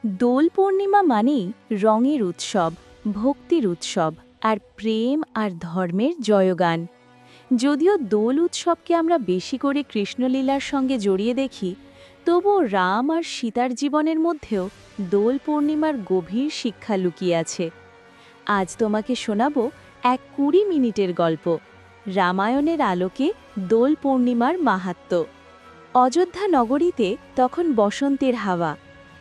দোল পূর্ণিমা মানেই রঙের উৎসব, ভক্তির উৎসব আর প্রেম আর ধর্মের জয়গান। যদিও দোল উৎসবকে আমরা বেশি করে কৃষ্ণলীলার সঙ্গে জড়িয়ে দেখি, তবুও রাম আর সীতার জীবনের মধ্যেও দোল পূর্ণিমার গভীর শিক্ষা লুকিয়ে আছে। আজ তোমাকে শোনাব এক ২০ মিনিটের গল্প, রামায়ণের আলোকে দোল পূর্ণিমার মাহাত্ম্য। অযোধ্যা নগরীতে তখন বসন্তের হাওয়া,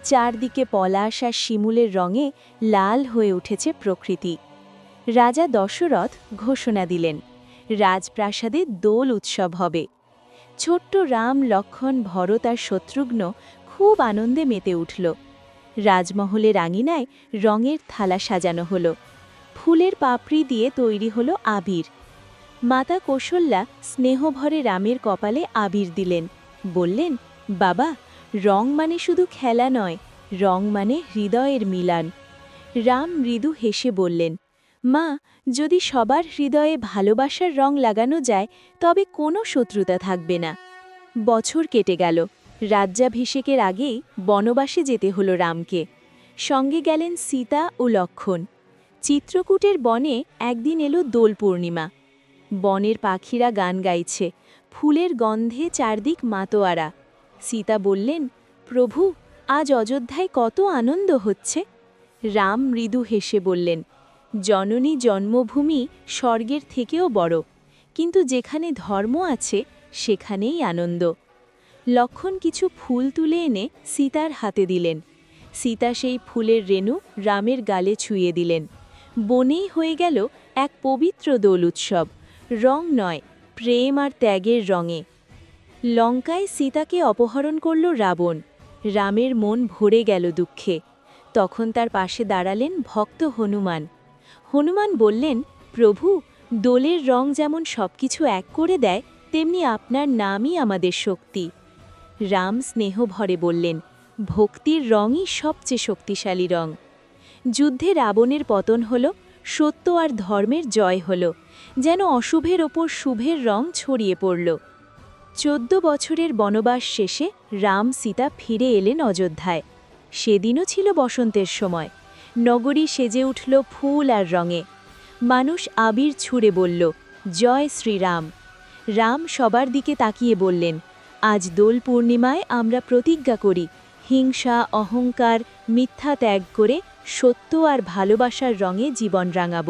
চারদিকে পলাশ আর শিমুলের রঙে লাল হয়ে উঠেছে প্রকৃতি। রাজা দশরথ ঘোষণা দিলেন, রাজপ্রাসাদে দোল উৎসব হবে। ছোট্ট রাম, লক্ষ্মণ, ভরত আর শত্রুঘ্ন খুব আনন্দে মেতে উঠল। রাজমহলের আঙিনায় রঙের থালা সাজানো হলো, ফুলের পাপড়ি দিয়ে তৈরি হলো আবির। মাতা কৌশল্যা স্নেহভরে রামের কপালে আবির দিলেন, বললেন, বাবা, রং মানে শুধু খেলা নয়, রং মানে হৃদয়ের মিলান। রাম মৃদু হেসে বললেন, মা, যদি সবার হৃদয়ে ভালোবাসার রং লাগানো যায় তবে কোনো শত্রুতা থাকবে না। বছর কেটে গেল, রাজ্যাভিষেকের আগেই বনবাসে যেতে হলো রামকে। সঙ্গে গেলেন সীতা ও লক্ষ্মণ। চিত্রকূটের বনে একদিন এলো দোল পূর্ণিমা। বনের পাখিরা গান গাইছে, ফুলের গন্ধে চারদিক মাতোয়ারা। সীতা বললেন, প্রভু, আজ অযোধ্যায় কত আনন্দ হচ্ছে। রাম মৃদু হেসে বললেন, জননী জন্মভূমি স্বর্গের থেকেও বড়, কিন্তু যেখানে ধর্ম আছে সেখানেই আনন্দ। লক্ষ্মণ কিছু ফুল তুলে এনে সীতার হাতে দিলেন। সীতা সেই ফুলের রেণু রামের গালে ছুঁয়ে দিলেন। বনেই হয়ে গেল এক পবিত্র দোল উৎসব, রং নয়, প্রেম আর ত্যাগের রঙে। লঙ্কায় সীতাকে অপহরণ করল রাবণ। রামের মন ভরে গেল দুঃখে। তখন তার পাশে দাঁড়ালেন ভক্ত হনুমান। হনুমান বললেন, প্রভু, দোলের রং যেমন সবকিছু এক করে দেয়, তেমনি আপনার নামই আমাদের শক্তি। রাম স্নেহভরে বললেন, ভক্তির রঙই সবচেয়ে শক্তিশালী রং। যুদ্ধে রাবণের পতন হল, সত্য আর ধর্মের জয় হল, যেন অশুভের ওপর শুভের রং ছড়িয়ে পড়ল। ১৪ বছরের বনবাস শেষে রাম সীতা ফিরে এলেন অযোধ্যায়। সেদিনও ছিল বসন্তের সময়। নগরী সেজে উঠল ফুল আর রঙে। মানুষ আবির ছুঁড়ে বলল, জয় শ্রীরাম। রাম সবার দিকে তাকিয়ে বললেন, আজ দোল পূর্ণিমায় আমরা প্রতিজ্ঞা করি, হিংসা, অহংকার, মিথ্যা ত্যাগ করে সত্য আর ভালোবাসার রঙে জীবন রাঙাব।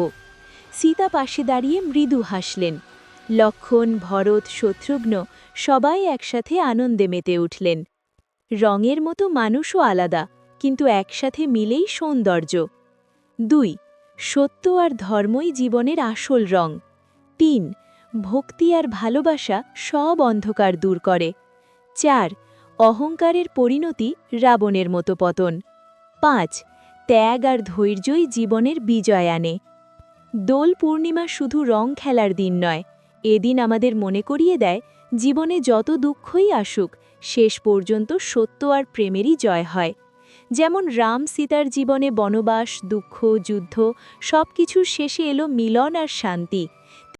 সীতা পাশে দাঁড়িয়ে মৃদু হাসলেন। লক্ষ্মণ, ভরত, শত্রুঘ্ন সবাই একসাথে আনন্দে মেতে উঠলেন। রঙের মতো মানুষও আলাদা, কিন্তু একসাথে মিলেই সৌন্দর্য। ২. সত্য আর ধর্মই জীবনের আসল রং। ৩. ভক্তি আর ভালোবাসা সব অন্ধকার দূর করে। ৪. অহংকারের পরিণতি রাবণের মতো পতন। ৫. ত্যাগ আর ধৈর্যই জীবনের বিজয় আনে। দোল পূর্ণিমা শুধু রং খেলার দিন নয়, এদিন আমাদের মনে করিয়ে দেয়, জীবনে যত দুঃখই আসুক, শেষ পর্যন্ত সত্য আর প্রেমেরই জয় হয়। যেমন রাম সীতার জীবনে বনবাস, দুঃখ, যুদ্ধ সবকিছুর শেষে এলো মিলন আর শান্তি।